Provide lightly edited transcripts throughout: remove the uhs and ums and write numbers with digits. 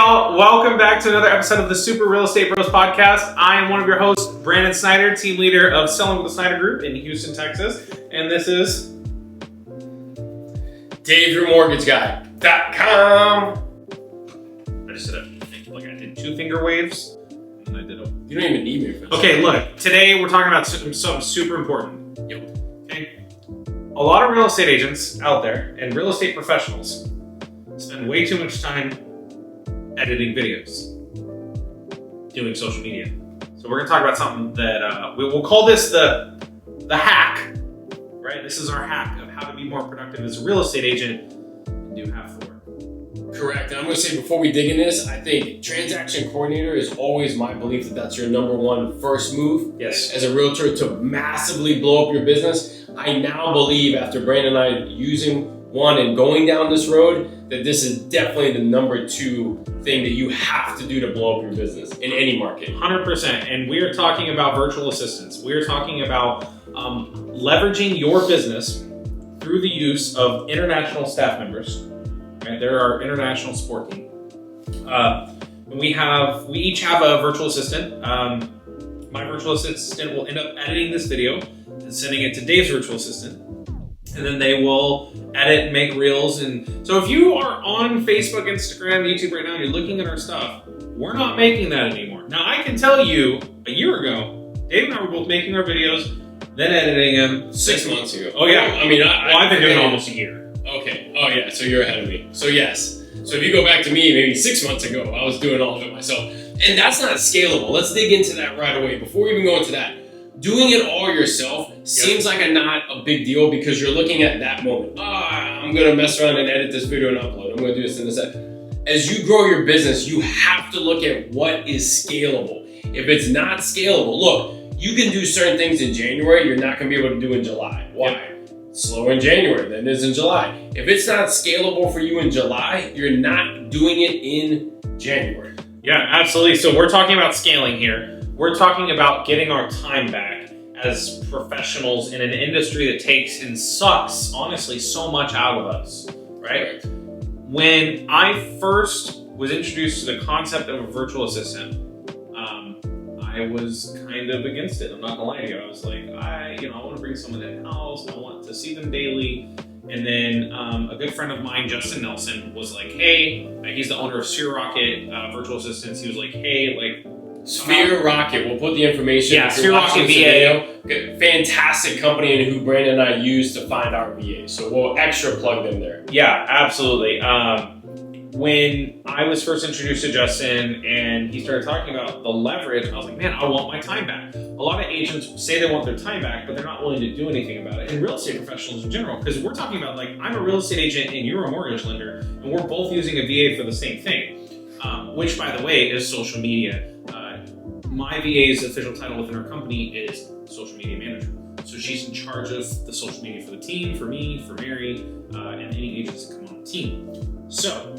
y'all, welcome back to another episode of the Super Real Estate Bros podcast. I am one of your hosts, Brandon Snyder, team leader of Selling with the Snyder Group in Houston, Texas. And this is Dave, your mortgage guy.com. I just did I did 2 finger waves. And I did You don't even need me for this. Okay, look, today we're talking about something super important. Yep. Okay? A lot of real estate agents out there and real estate professionals spend way too much time editing videos, doing social media. So we're gonna talk about something that we'll call this the hack, right? This is our hack of how to be more productive as a real estate agent and do half the work. Correct. And I'm gonna say before we dig in this, I think transaction coordinator is always my belief that that's your number one first move. Yes. As a realtor to massively blow up your business. I now believe after Brandon and I using one and going down this road that this is definitely the number 2 thing that you have to do to blow up your business in any market. 100%. And we are talking about virtual assistants. We are talking about leveraging your business through the use of international staff members. Right? They're our international support team. We each have a virtual assistant. My virtual assistant will end up editing this video and sending it to Dave's virtual assistant. And then they will edit, make reels. And so if you are on Facebook, Instagram, YouTube right now, and you're looking at our stuff, we're not making that anymore. Now, I can tell you, a year ago, Dave and I were both making our videos, then editing them. 6 months ago. Oh, yeah. I mean, I've been doing it almost a year. Okay. Oh, yeah. So you're ahead of me. So, yes. So if you go back to me maybe 6 months ago, I was doing all of it myself. And that's not scalable. Let's dig into that right away. Before we even go into that, doing it all yourself seems like not a big deal because you're looking at that moment. I'm going to mess around and edit this video and upload. I'm going to do this and this. As you grow your business, you have to look at what is scalable. If it's not scalable, look, you can do certain things in January you're not going to be able to do in July. Why? Slower in January than it is in July. If it's not scalable for you in July, you're not doing it in January. Yeah, absolutely. So we're talking about scaling here. We're talking about getting our time back as professionals in an industry that takes and sucks, honestly, so much out of us, right? When I first was introduced to the concept of a virtual assistant, I was kind of against it. I'm not gonna lie to you. I was like, I want to bring someone in-house. I want to see them daily. And then a good friend of mine, Justin Nelson, was like, hey, he's the owner of Skyrocket Virtual Assistants. He was like, hey, Skyrocket, we'll put the information. Yeah, Skyrocket VA. Okay, fantastic company and who Brandon and I use to find our VA. So we'll extra plug them there. Yeah, absolutely. When I was first introduced to Justin and he started talking about the leverage, I was like, man, I want my time back. A lot of agents say they want their time back, but they're not willing to do anything about it. And real estate professionals in general, because we're talking about I'm a real estate agent and you're a mortgage lender, and we're both using a VA for the same thing, which, by the way, is social media. My VA's official title within our company is social media manager. So she's in charge of the social media for the team, for me, for Mary, and any agents that come on the team. So,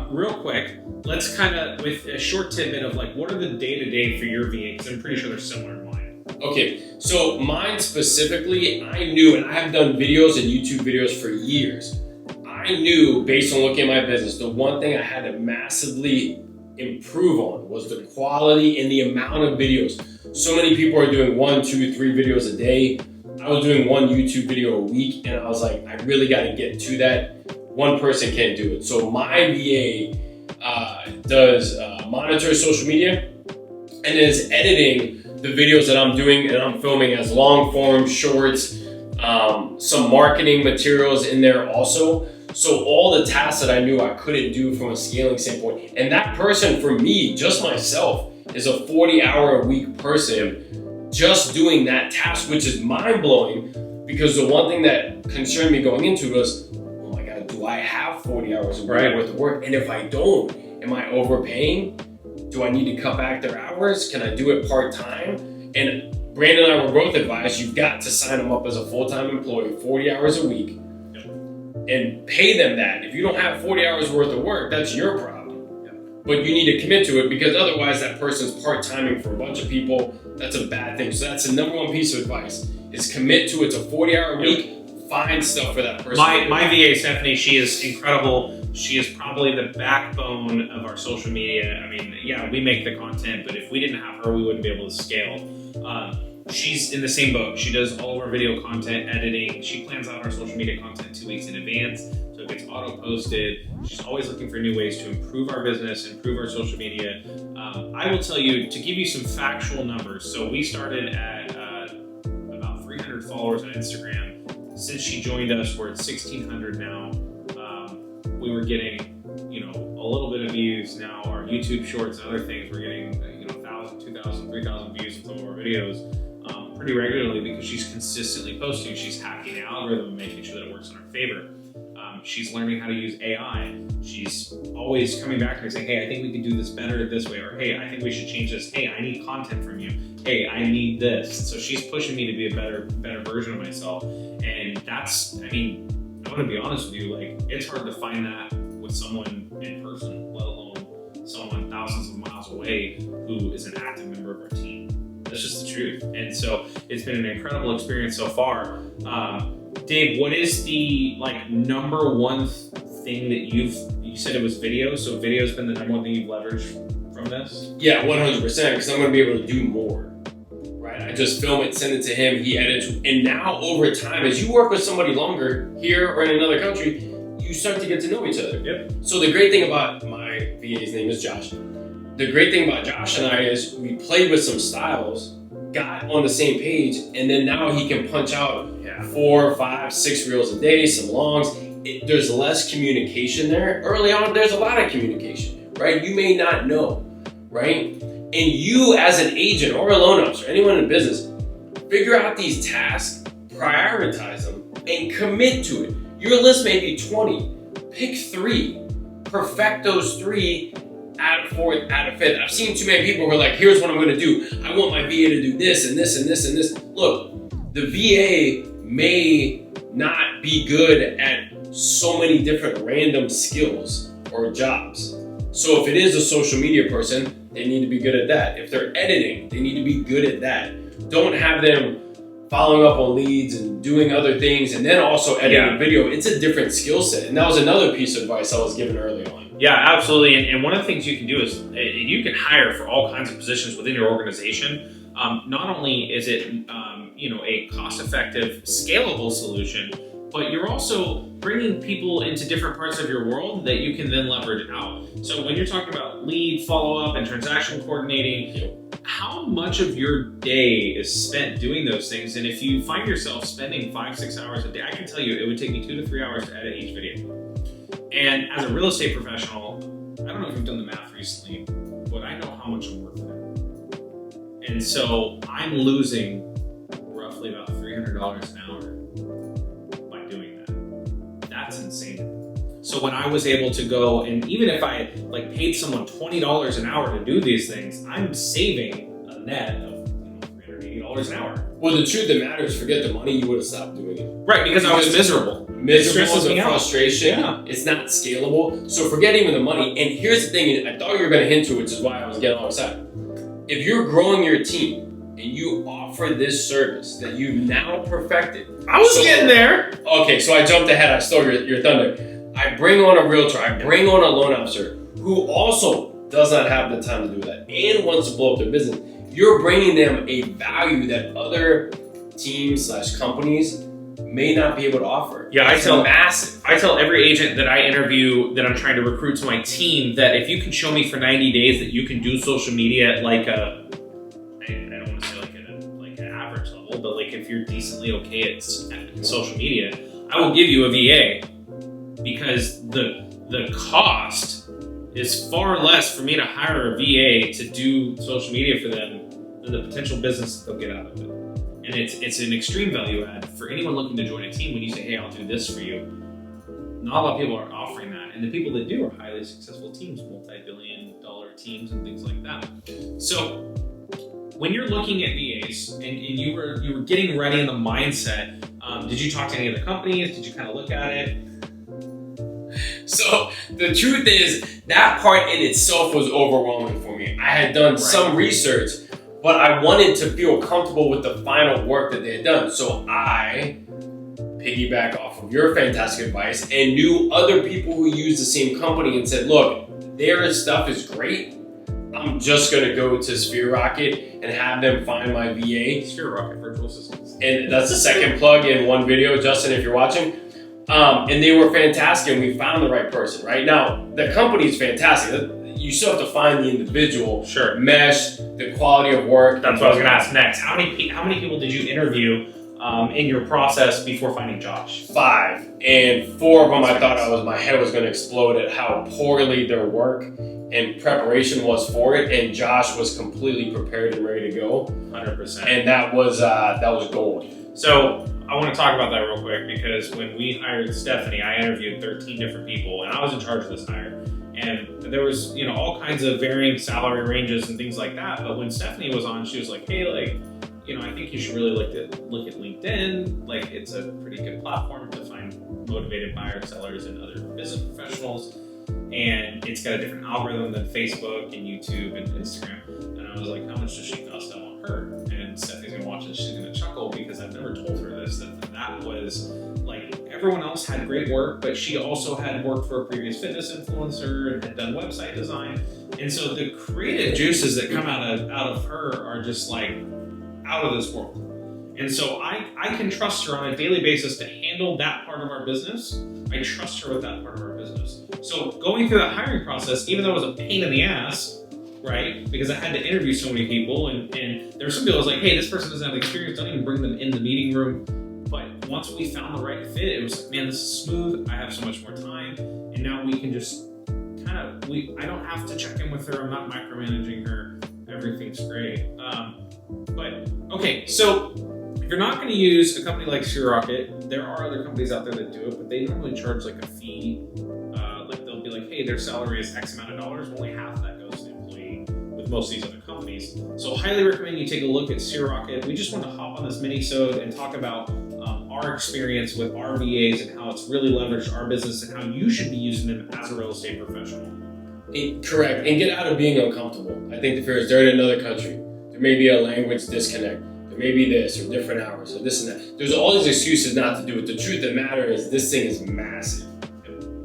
real quick, let's kind of, with a short tidbit of what are the day-to-day for your VA? Because I'm pretty sure they're similar to mine. Okay, so mine specifically, I knew, and I have done videos and YouTube videos for years. I knew, based on looking at my business, the one thing I had to massively improve on was the quality and the amount of videos. So many people are doing 1, 2, 3 videos a day. I was doing 1 YouTube video a week, and I was like, I really got to get to that. One person can't do it. So my VA does monitor social media and is editing the videos that I'm doing, and I'm filming as long form, shorts, some marketing materials in there also. So all the tasks that I knew I couldn't do from a scaling standpoint. And that person, for me, just myself, is a 40-hour-a-week person just doing that task, which is mind-blowing because the one thing that concerned me going into was, oh my God, do I have 40 hours a week worth of work? And if I don't, am I overpaying? Do I need to cut back their hours? Can I do it part-time? And Brandon and I were both advised, you've got to sign them up as a full-time employee, 40 hours a week, and pay them that. If you don't have 40 hours worth of work, that's your problem. But you need to commit to it because otherwise that person's part-timing for a bunch of people. That's a bad thing. So that's the number 1 piece of advice is commit to it. It's a 40-hour week. Find stuff for that person. My VA, Stephanie, she is incredible. She is probably the backbone of our social media. I mean, yeah, we make the content, but if we didn't have her, we wouldn't be able to scale. She's in the same boat. She does all of our video content editing. She plans out our social media content 2 weeks in advance, so it gets auto-posted. She's always looking for new ways to improve our business, improve our social media. I will tell you, to give you some factual numbers, so we started at about 300 followers on Instagram. Since she joined us, we're at 1,600 now. We were getting, a little bit of views. Now our YouTube shorts and other things, we're getting, 1,000, 2,000, 3,000 views on some of our videos pretty regularly because she's consistently posting. She's hacking the algorithm and making sure that it works in our favor. She's learning how to use AI. She's always coming back to me saying, hey, I think we can do this better this way, or hey, I think we should change this. Hey, I need content from you. Hey, I need this. So she's pushing me to be a better version of myself. And that's, I'm gonna be honest with you, it's hard to find that with someone in person, let alone someone thousands of miles away who is an active member of our team. That's just the truth. And so it's been an incredible experience so far. Dave, what is the number one thing that you said it was video? So video's been the number one thing you've leveraged from this? Yeah, 100%, because I'm gonna be able to do more, right? I just film it, send it to him, he edits, and now over time, as you work with somebody longer here or in another country, you start to get to know each other. Yep. So the great thing about my VA's name is Josh. The great thing about Josh and I is we played with some styles, got on the same page, and then now he can punch out 4, 5, 6 reels a day, some longs. There's less communication there. Early on, there's a lot of communication, right? You may not know, right? And you as an agent or a loan officer, anyone in business, figure out these tasks, prioritize them, and commit to it. Your list may be 20. Pick 3. Perfect those 3. Add a 4th, add a 5th. I've seen too many people who are like, here's what I'm gonna do. I want my VA to do this and this and this and this. Look, the VA may not be good at so many different random skills or jobs. So if it is a social media person, they need to be good at that. If they're editing, they need to be good at that. Don't have them following up on leads and doing other things and then also editing video. It's a different skill set. And that was another piece of advice I was given early on. Yeah, absolutely. And one of the things you can do is you can hire for all kinds of positions within your organization. Not only is it a cost-effective, scalable solution, but you're also bringing people into different parts of your world that you can then leverage out. So when you're talking about lead follow-up and transaction coordinating, how much of your day is spent doing those things? And if you find yourself spending 5-6 hours a day, I can tell you it would take me 2 to 3 hours to edit each video. And as a real estate professional, I don't know if you've done the math recently, but I know how much I'm worth it. And so I'm losing roughly about $300 an hour by doing that. That's insane. So when I was able to go, and even if I paid someone $20 an hour to do these things, I'm saving a net of $380 an hour. Well, the truth of the matter is, forget the money, you would have stopped doing it. Right, because I was miserable. Miserable, the frustration, it's not scalable. So forget even the money. And here's the thing, I thought you were going to hint to, which is why I was getting all excited. If you're growing your team and you offer this service that you've now perfected. I was getting there. Okay, so I jumped ahead. I stole your thunder. I bring on a realtor. I bring on a loan officer who also does not have the time to do that and wants to blow up their business. You're bringing them a value that other teams / companies may not be able to offer. Yeah, I tell every agent that I interview that I'm trying to recruit to my team that if you can show me for 90 days that you can do social media at I don't want to say like an average level, but if you're decently okay at social media, I will give you a VA because the cost is far less for me to hire a VA to do social media for them than the potential business that they'll get out of it. And it's an extreme value add for anyone looking to join a team. When you say, hey, I'll do this for you, not a lot of people are offering that. And the people that do are highly successful teams, multi-billion-dollar teams and things like that. So when you're looking at VAs and you were getting ready in the mindset, did you talk to any of the companies? Did you kind of look at it? So the truth is that part in itself was overwhelming for me. I had done some research, but I wanted to feel comfortable with the final work that they had done. So I piggyback off of your fantastic advice and knew other people who use the same company and said, look, their stuff is great. I'm just going to go to Skyrocket and have them find my VA. Skyrocket virtual assistants. And that's the second plug in one video, Justin, if you're watching. And they were fantastic, and we found the right person, right? Now, the company is fantastic. You still have to find the individual, mesh, the quality of work. That's what I was going to ask next. How many people did you interview in your process before finding Josh? 5, and 4 of them I thought my head was going to explode at how poorly their work and preparation was for it, and Josh was completely prepared and ready to go. 100%. And that was gold. So I want to talk about that real quick, because when we hired Stephanie, I interviewed 13 different people, and I was in charge of this hire. And there was, all kinds of varying salary ranges and things like that. But when Stephanie was on, she was like, hey, I think you should really look at LinkedIn. Like, it's a pretty good platform to find motivated buyers, sellers, and other business professionals. And it's got a different algorithm than Facebook and YouTube and Instagram. And I was like, how much does she cost? I want her. And Stephanie's gonna watch this, she's gonna chuckle, because I've never told her this, that was like, everyone else had great work, but she also had worked for a previous fitness influencer and had done website design. And so the creative juices that come out of her are just like out of this world. And so I can trust her on a daily basis to handle that part of our business. I trust her with that part of our business. So going through that hiring process, even though it was a pain in the ass, right? Because I had to interview so many people, and there were some people I was like, hey, this person doesn't have the experience, don't even bring them in the meeting room. But once we found the right fit, it was like, man, this is smooth. I have so much more time. And now we can just I don't have to check in with her. I'm not micromanaging her. Everything's great. Okay, so if you're not going to use a company like Skyrocket, there are other companies out there that do it, but they normally charge like a fee. Like they'll be like, hey, their salary is X amount of dollars. Only half of that goes to the employee with most of these other companies. So highly recommend you take a look at Skyrocket. We just want to hop on this mini-sode and talk about our experience with our VAs and how it's really leveraged our business and how you should be using them as a real estate professional. Correct, and get out of being uncomfortable. I think the fear is they're in another country. There may be a language disconnect. There may be this or different hours or this and that. There's all these excuses not to do it. The truth of the matter is this thing is massive,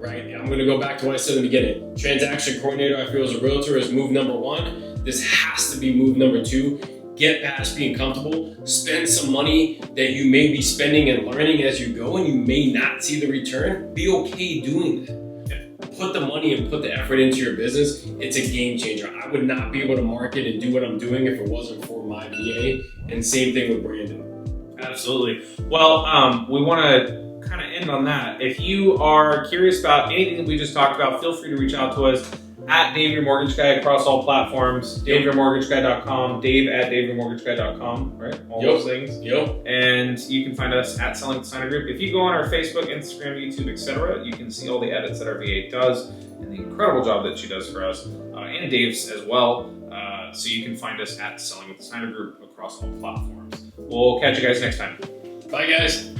right? I'm going to go back to what I said in the beginning. Transaction coordinator, I feel, as a realtor is move number 1. This has to be move number 2. Get past being comfortable. Spend some money that you may be spending and learning as you go, and you may not see the return. Be okay doing that. Put the money and put the effort into your business. It's a game changer. I would not be able to market and do what I'm doing if it wasn't for my VA. And same thing with Brandon. Absolutely. Well, we want to kind of end on that. If you are curious about anything that we just talked about, feel free to reach out to us at Dave Your Mortgage Guy across all platforms. DaveYourMortgageGuy.com, Dave@DaveYourMortgageGuy.com, right? All those things. Yep. And you can find us at Selling with Signer Group. If you go on our Facebook, Instagram, YouTube, etc., you can see all the edits that our VA does and the incredible job that she does for us, and Dave's as well. So you can find us at Selling with Signer Group across all platforms. We'll catch you guys next time. Bye, guys.